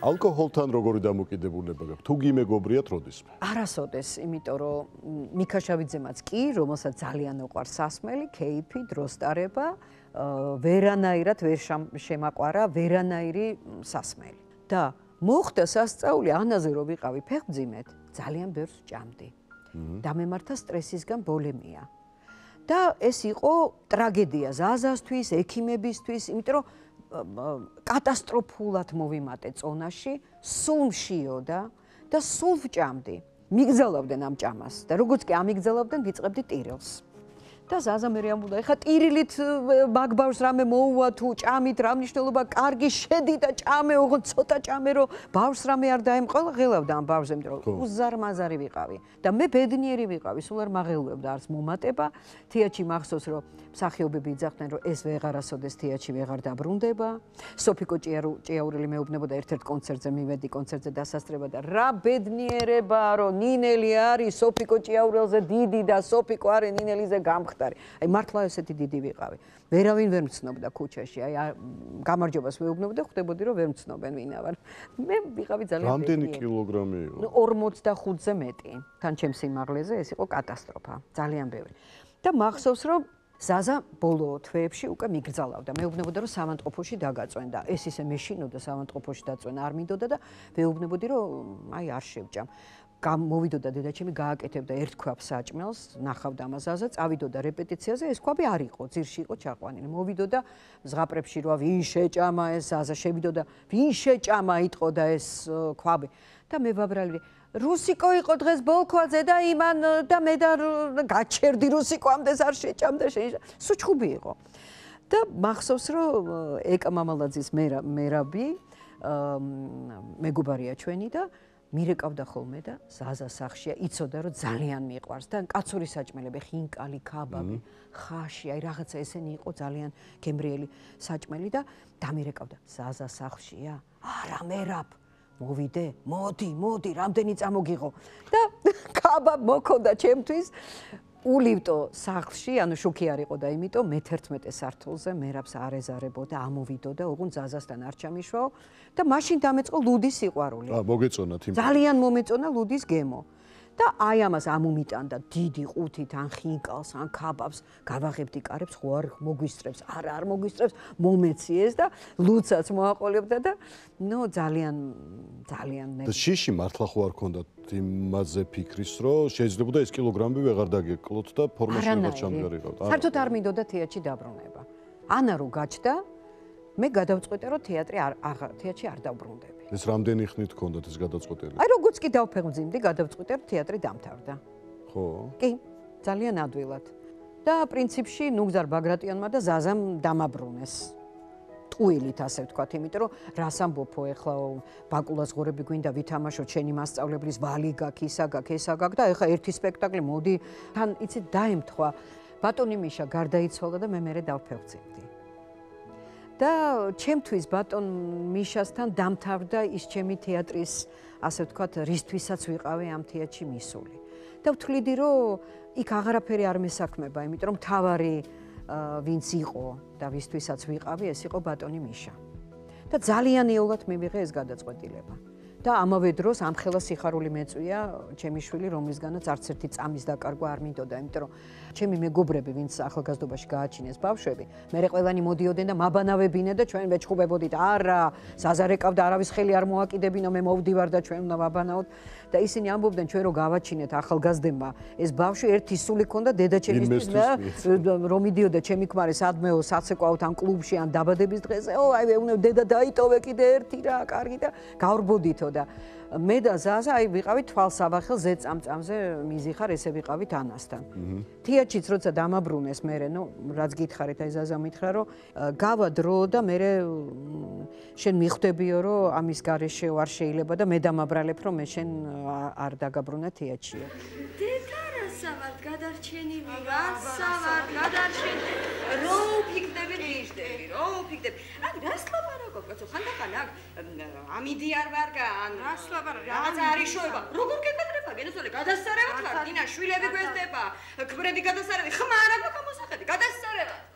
ალკოჰოლთან როგორი დამოკიდებულება გაქვთ? თუ გიმეგობრიათ როდისმე? არასოდეს, იმიტომ რომ მიქაშავიძემაც კი, რომელსაც ძალიან უყვარს სასმელი, კეიფი, დროსტარება, ვერანაირად ვერ შემაყვარა ვერანაირი სასმელი. და მოხდა სასწაული ანაზე რომ ვიყავი ფეხმძიმედ, ძალიან ბევრს ჭამდი. დამემართა სტრესისგან ბოლემია. და ეს იყო ტრაგედია ზაზასთვის, ექიმებისთვის, იმიტომ რომ კატასტროფულად მოვიმატე წონაში, სულ მშიოდა და სულ ვჭამდი. მიგზელავდნენ ამ ჭამას და როგორც კი ამიგზელავდნენ, ვიწყებდი ტირილს. და ზაზა მე ამბობდა, ეხა ტირილით მაგბავს რამე მოუვა თუ ჭამით რა მნიშვნელობა, კარგი შედი და ჭამე, ოღონდ ცოტა ჭამე რომ ბავს რამე არ დაემყოლა, ღელავდა ამ ბავშვზე, იმიტომ რომ უზარმაზარი ვიყავი და მე ბედნიერი ვიყავი, სულ არ მაღელვებდა არც მომატება. თეატრში მახსოვს რომ მსახიობები იძახდნენ რომ ეს ვეღარასოდეს თეატრში ვეღარ დაბრუნდება. სოფიკო ჭიაურელი მეუბნებოდა ერთ-ერთ კონცერტზე მივედი, კონცერტზე დასასწრება და რა ბედნიერებაა რომ ნინელი არის სოფიკო ჭიაურელზე დიდი და სოფიკო არის ნინელიზე გამხდარი. აი მართლა ესეთი დიდი ვიყავი. ვერავინ ვერ მცნობდა ქუჩაში. აი გამარჯობას ვეუბნებოდა, ხვდებოდი რომ ვერ მცნობენ ვინა ვარ. მე ვიყავი ძალიან რამდენი კილოგრამი იყო? 45-ზე მეტი. თან ჩემს სიმაღლეზე ეს იყო კატასტროფა, ძალიან ბევრი. და მახსოვს რომ ზაზა ბოლო თვეებში უკვე მიგრძალავდა. მეუბნებოდა რომ სამანტყოფოში დაგაწვენ და ეს ისე მეშინოდა სამანტყოფოში დაწვენა არ მინდოდა და მეუბნებოდი რომ აი არ შევჭამ. მოვიდოდა დედაჩემი გააკეთებდა ერთ ქვაბს საჭმელს, ნახავდა ამას ზაზა, წავიდოდა რეპეტიციაზე, ეს ქვაბი არ იყო, ძირში იყო ჩაყვანილი. მოვიდოდა ზღაპრებში რა ვინ შეჭამა ეს ზაზა, შევიდოდა ვინ შეჭამა იტყოდა ეს ქვაბი. და მე ვაბრალი რუსიკო იყო დღეს ბოლქვაძე და იმან და მე და გაჩერდი რუსიკო ამდეს არ შეჭამდა სუჩხუბი იყო. და მახსოვს რომ ეკა მამალაძის მერაბი მეგობარია ჩვენი და მირეკავდა ხოლმე და ზაზა სახშია, იცოდა რომ ძალიან მიყვარს და კაცური საჭმელები, ხინკალი, ქაბაბი, ხაში, აი რაღაცა ესენი იყო ძალიან გემრიელი საჭმელი და დამირეკავდა ზაზა სახშია? არა მერაბ მოვიდე, მოდი, რამდენი წამოგიღო და ქაბაბ მოქონდა ჩემთვის ულივტო სახლში, ანუ შუქი არ იყო და იმიტომ მე-11 სართულზე მერაბს არ ეზარებოდა, ამოვიდო და ოღონდ ზაზასთან არ ჩამიშვაო და მაშინ დამეწყო ლუდის სიყვარული. მოგეწონათ იმ ძალიან მომეწონა ლუდის გემო. და აი ამას ამომიტანდა დიდი ყუთით ან ხინკალს, ან ქაბაბს, გავაღებდი კარებს, ხო არ მოგვისწრებს, არ მოგვისწრებს, მომეციეს და ლუცაც მოაყოლებდა და ნუ ძალიან და შიში მართლა ხო არ ქონდათ იმაზე ფიქრის, რომ შეიძლება ეს კილოგრამები ვეღარ დაგეკლოთ და ფორმაში ვეღარ ჩამგარიყავთ. საერთოდ არ მინდოდა თეატრში დაბრუნება. ანა რო გაჩნდა, მე გადავწყვიტე რომ თეატრში არ დავბრუნდები. ეს რამდენი ხნით ქონდათ ეს გადაწყვეტილი? აი როგორც კი დავფეხმძიმდი, გადავწყვიტე რომ თეატრი დამთავრდა. ხო? კი, ძალიან ადვილად. და პრინციპში ნუგზარ ბაგრატიანმა და ზაზამ დამაბრუნეს. ტყუილით ასე ვთქვათ, იმიტომ რომ რას ამბობო ეხლა ბაკულას ღორები გვინდა ვითამაშოთ, შენი მასწავლებლის ვალი გაქვს, ისა გაქვს, ესა გაქვს და ეხლა ერთი სპექტაკლი მოდი, თან იცი დაემთხვა. ბატონი მიშა გარდაიცვალა და მე მერე დავფეხმძიმდი. და ჩემთვის ბატონ მიშასთან დამთავრდა ის ჩემი თეატრის, ასე ვთქვათ, რისთვისაც ვიყავი ამ თეატრში მისული. და ვთვლიდი, რომ იქ აღარაფერი არ მესაქმება, იმიტომ რომ მთავარი ვინც იყო და ვისთვისაც ვიყავი, ეს იყო ბატონი მიშა. და ძალიან ეულად მივიღე ეს გადაწყვეტილება. და ამავე დროს ამხელა სიხარული მეწვია ჩემი შვილი, რომლისგანაც არც ერთი წამის დაკარგვა არ მინდოდა, იმიტომ რომ ჩემი მეგობრები, ვინც ახალგაზრდობაში გააჩინეს ბავშვები, მერე ყველანი მოდიოდნენ და მაბანავებინე და ჩვენ ვეჩხუბებოდით, არა, ზაზარეკავდა, არავის ხელი არ მოაკიდებინო, მე მოვდივარ და ჩვენ უნდა ვაბანაოთ და ისინი ამბობდნენ ჩვენ რო გავაჩინეთ ახალგაზრდებმა, ეს ბავშვი ერთი სული ქონდა დედაჩემისთვის რომ მიდიოდა ჩემი ქმარი სადმეო საცეკვაოთ ან კლუბში ან დაბადების დღეზე, აი ეუნებ დედა დაიტოვე კიდე ერთი რა, კარგი და გავრბოდითო და მე და ზაზა აი ვიყავით თვალსაბახელ ზეწამწამზე მიზიხარ ესე ვიყავით ანასთან. თეატრშიც როცა დამაბრუნეს მერე, ნუ რაც გითხარით, აი ზაზა მითხრა რომ გავა დრო და მერე შენ მიხვდებიო რომ ამის გარეშე არ შეიძლება და მე დამაბრალებ რომ მე შენ არ დაგაბრუნე თეატრშიო. დედა რასა ვარ გადარჩენილი, რასა ვარ გადარჩენილი. რო ვფიქრდები ღიჟდები, რო ვფიქრდები. აი რას ლაპარაკობ, კაცო, ხანდახან აქ ამიდი არ ვარგან, რას ლაპარაკობ, რაღაც არის შოება. როგორ გეკადრება, გენოსოლე, გადასარევად ვარ, დინა, შვილები გვესდება, ქმრები გადასარევი, ხმა არა გვაქვს მოსახედი, გადასარევად.